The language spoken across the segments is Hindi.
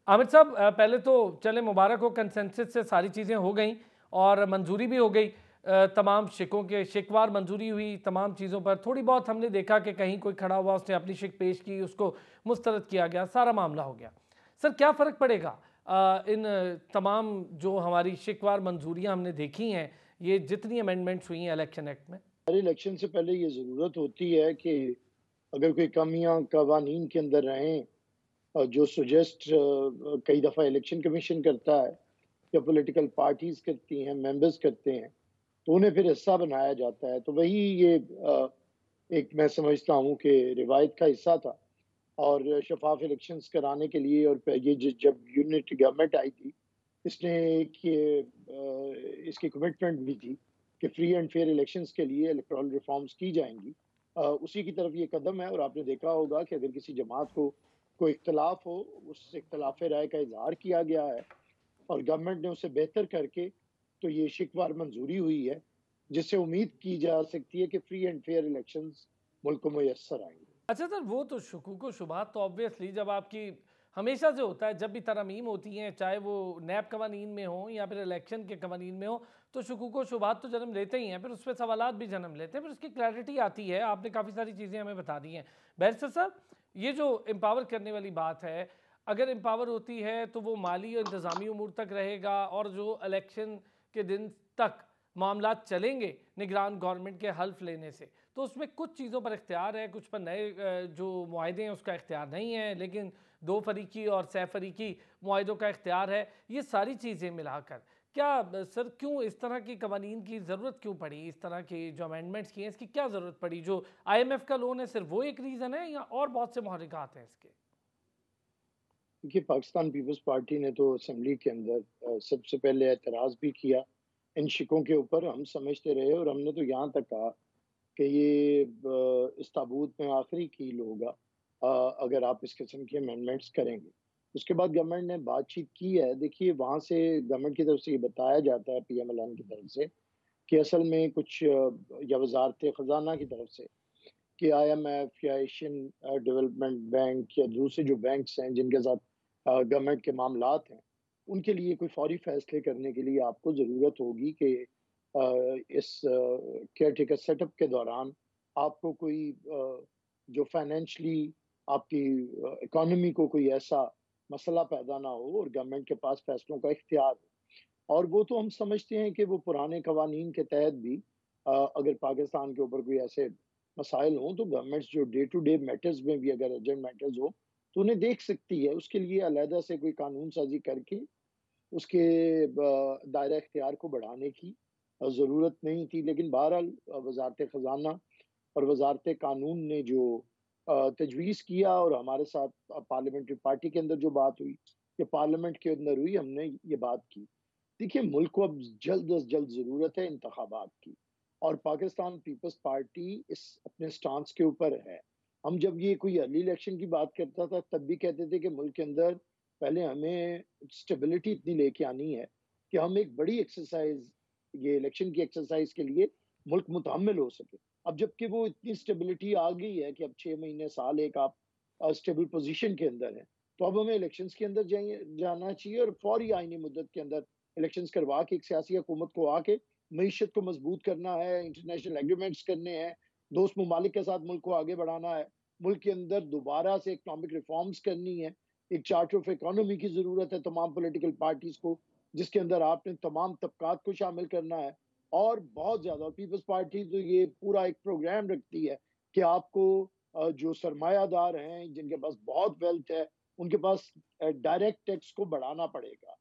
आमिर साहब, पहले तो चले मुबारक हो, कंसेंसस से सारी चीज़ें हो गई और मंजूरी भी हो गई। तमाम शिकों के शिकवार मंजूरी हुई तमाम चीज़ों पर। थोड़ी बहुत हमने देखा कि कहीं कोई खड़ा हुआ, उसने अपनी शिक पेश की, उसको मुस्तरद किया गया, सारा मामला हो गया। सर, क्या फ़र्क पड़ेगा इन तमाम जो हमारी शिकवार मंजूरियाँ हमने देखी हैं, ये जितनी अमेंडमेंट्स हुई हैं इलेक्शन एक्ट में? हर इलेक्शन से पहले ये ज़रूरत होती है कि अगर कोई कमियाँ कवानीन के अंदर रहें जो सजेस्ट कई दफ़ा इलेक्शन कमीशन करता है या पॉलिटिकल पार्टीज़ करती हैं, मेंबर्स करते हैं, तो उन्हें फिर हिस्सा बनाया जाता है। तो वही ये एक मैं समझता हूँ कि रिवायत का हिस्सा था और शफ़ाफ़ इलेक्शंस कराने के लिए और ये जब यूनिट गवर्नमेंट आई थी, इसने एक ये इसकी कमिटमेंट भी थी कि फ्री एंड फेयर इलेक्शंस के लिए इलेक्टोरल रिफॉर्म्स की जाएँगी। उसी की तरफ ये कदम है और आपने देखा होगा कि अगर किसी जमात को कोई इख्तिलाफ हो, उस इख्तिलाफ़ राय का इज़हार किया गया है और गवर्नमेंट ने उसे बेहतर करके तो ये शिकवार मंजूरी हुई है, जिससे उम्मीद की जा सकती है कि फ्री एंड फेयर इलेक्शंस मुल्क को मुयस्सर आएँगे। अच्छा सर, वो तो शुकूक व शुबहात तो ऑब्वियसली जब आपकी हमेशा से होता है, जब भी तरमीम होती हैं, चाहे वो नैब कवानीन में हो या फिर इलेक्शन के कवानीन में हो, तो शुकूक व शुबहात तो जन्म लेते ही हैं, फिर उस पर सवालात भी जन्म लेते हैं, फिर उसकी क्लैरिटी आती है। आपने काफ़ी सारी चीज़ें हमें बता दी हैं। बैरिस्टर साहब, ये जो एम्पावर करने वाली बात है, अगर एम्पावर होती है तो वो माली और इंतज़ामी उमूर तक रहेगा, और जो इलेक्शन के दिन तक मामलात चलेंगे निगरान गवर्नमेंट के हल्फ लेने से, तो उसमें कुछ चीज़ों पर इख्तियार है, कुछ पर नए जो मुआहदे हैं उसका इख्तियार नहीं है, लेकिन दो फरीकी और सह फरीकी मुआहदों का इख्तियार है। ये सारी चीज़ें मिलाकर क्या सर, क्यों इस तरह की कवानीन की ज़रूरत क्यों पड़ी? इस तरह की जो अमेंडमेंट्स की हैं, इसकी क्या ज़रूरत पड़ी? जो IMF का लोन है, सिर्फ वो एक रीज़न है या और बहुत से महर्रिकात हैं इसके? देखिए, पाकिस्तान पीपल्स पार्टी ने तो असेंबली के अंदर सबसे पहले एतराज़ भी किया इन शिकों के ऊपर। हम समझते रहे और हमने तो यहाँ तक कहा कि ये इस ताबूत में आखिरी कील होगा अगर आप इस किस्म की अमेंडमेंट्स करेंगे। उसके बाद गवर्नमेंट ने बातचीत की है। देखिए, वहाँ से गवर्नमेंट की तरफ से ये बताया जाता है पीएमएलएन की तरफ से कि असल में कुछ या वज़ारत ख़ज़ाना की तरफ से कि आईएमएफ या एशियन डेवलपमेंट बैंक या दूसरे जो बैंक्स हैं जिनके साथ गवर्नमेंट के मामलात हैं, उनके लिए कोई फौरी फैसले करने के लिए आपको ज़रूरत होगी कि इस केयरटेकर सेटअप के दौरान आपको कोई जो फाइनेंशियली आपकी इकोनॉमी को कोई ऐसा मसला पैदा ना हो और गवर्नमेंट के पास फैसलों का इख्तियार हो। और वो तो हम समझते हैं कि वो पुराने कवानीन के तहत भी अगर पाकिस्तान के ऊपर कोई ऐसे मसाइल हों, तो गवर्नमेंट्स जो डे टू डे मैटर्स में भी अगर अर्जेंट मैटर्स हो, तो उन्हें देख सकती है। उसके लिए अलहदा से कोई कानून साज़ी करके उसके दायरा इख्तियार को बढ़ाने की ज़रूरत नहीं थी। लेकिन बहरहाल वज़ारत ख़ज़ाना और वज़ारत कानून ने जो तजवीज़ किया और हमारे साथ पार्लियामेंट्री पार्टी के अंदर जो बात हुई, ये पार्लियामेंट के अंदर हुई, हमने ये बात की। देखिए, मुल्क को अब जल्द अज़ जल्द ज़रूरत है इंतखाबात की और पाकिस्तान पीपल्स पार्टी इस अपने स्टांस के ऊपर है। हम जब ये कोई अर्ली इलेक्शन की बात करता था, तब भी कहते थे कि मुल्क के अंदर पहले हमें स्टेबिलिटी इतनी लेके आनी है कि हम एक बड़ी एक्सरसाइज़ ये इलेक्शन की एक्सरसाइज़ के लिए मुल्क मुतहम्मिल हो सके। अब जबकि वो इतनी स्टेबिलिटी आ गई है कि अब 6 महीने, साल एक आप स्टेबल पोज़ीशन के अंदर हैं, तो अब हमें इलेक्शंस के अंदर जाना चाहिए और फौरी आईनी मुद्दत के अंदर इलेक्शंस करवा के एक सियासी हुकूमत को आके मईशत को मजबूत करना है, इंटरनेशनल एग्रीमेंट्स करने हैं, दोस्त ममालिक के साथ मुल्क को आगे बढ़ाना है, मुल्क के अंदर दोबारा से इकोनॉमिक रिफॉर्म्स करनी है, एक चार्टर ऑफ इकोनॉमी की ज़रूरत है तमाम पॉलिटिकल पार्टीज़ को, जिसके अंदर आपने तमाम तबकात को शामिल करना है और बहुत ज़्यादा पीपल्स पार्टी तो ये पूरा एक प्रोग्राम रखती है कि आपको जो सरमायादार हैं, जिनके पास बहुत वेल्थ है, उनके पास डायरेक्ट टैक्स को बढ़ाना पड़ेगा।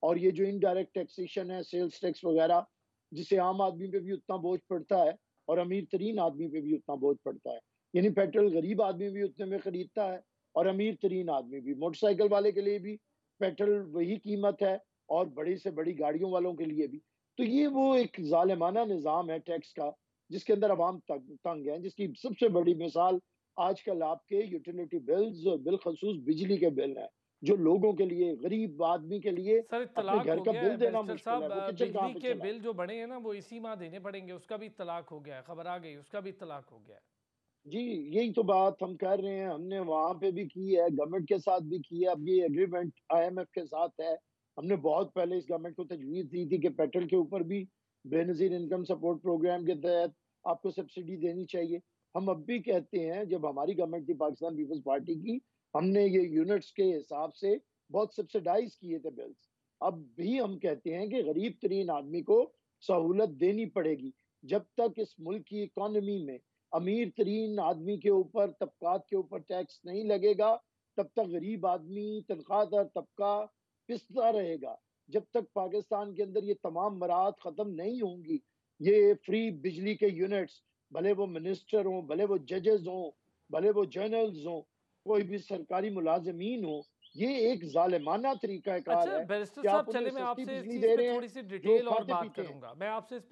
और ये जो इनडायरेक्ट टैक्सेशन है, सेल्स टैक्स वगैरह, जिससे आम आदमी पे भी उतना बोझ पड़ता है और अमीर तरीन आदमी पे भी उतना बोझ पड़ता है। यानी पेट्रोल गरीब आदमी भी उतने में खरीदता है और अमीर तरीन आदमी भी। मोटरसाइकिल वाले के लिए भी पेट्रोल वही कीमत है और बड़ी से बड़ी गाड़ियों वालों के लिए भी। तो ये वो एक ज़ालिमाना निज़ाम है टैक्स का, जिसके अंदर अवाम तंग है, जिसकी सबसे बड़ी मिसाल आजकल आपके यूटिलिटी बिल्स और बिलख़सूस बिजली के बिल हैं। जो लोगों के लिए, गरीब आदमी के लिए सर, अपने इत्तलाक घर हो का गया बिल है देना बैरिस्टर मुश्किल है, साहब। वो किचन कहाँ बिजली पे के चलाएँ? बिल जो बढ़े हैं ना, वो इसी माह देने पड़ेंगे, उसका भी इत्तलाक हो गया है, खबर आ गई, उसका भी इत्तलाक हो गया है। जी, यही तो बात हम कर रहे हैं, हमने वहाँ पे भी की है, गवर्नमेंट के साथ भी की है, अब ये एग्रीमेंट आईएमएफ के साथ है। हमने बहुत पहले इस गवर्नमेंट को तजवीज़ दी थी कि पेट्रोल के ऊपर भी बेनज़ीर इनकम सपोर्ट प्रोग्राम के तहत आपको सब्सिडी देनी चाहिए। हम अब भी कहते हैं, जब हमारी गवर्नमेंट थी पाकिस्तान पीपल्स पार्टी की, हमने ये यूनिट्स के हिसाब से बहुत सब्सिडाइज़ किए थे बिल्स। अब भी हम कहते हैं कि गरीब तरीन आदमी को सहूलत देनी पड़ेगी। जब तक इस मुल्क की इकॉनमी में अमीर तरीन आदमी के ऊपर, तबकात के ऊपर टैक्स नहीं लगेगा, तब तक गरीब आदमी, तनख्वाहदार तबका पिसता रहेगा। जब तक पाकिस्तान के अंदर ये तमाम मराहत ख़त्म नहीं होंगी, ये फ्री बिजली के यूनिट्स, भले वो मिनिस्टर हों, भले वो जजेस हों, भले वो जनरल्स हों, कोई भी सरकारी मुलाज़िमीन हों, ये एक ज़ालिमाना तरीक़ा-ए-कार अच्छा है बैरिस्टर कि साहब आप उन्हें चले मैं सस्ती आपसे इस बिजली चीज़ दे पे रहे हैं, थोड़ी-सी जो डिटेल और बात खाते-पीते हैं। करूँगा। मैं आपसे इस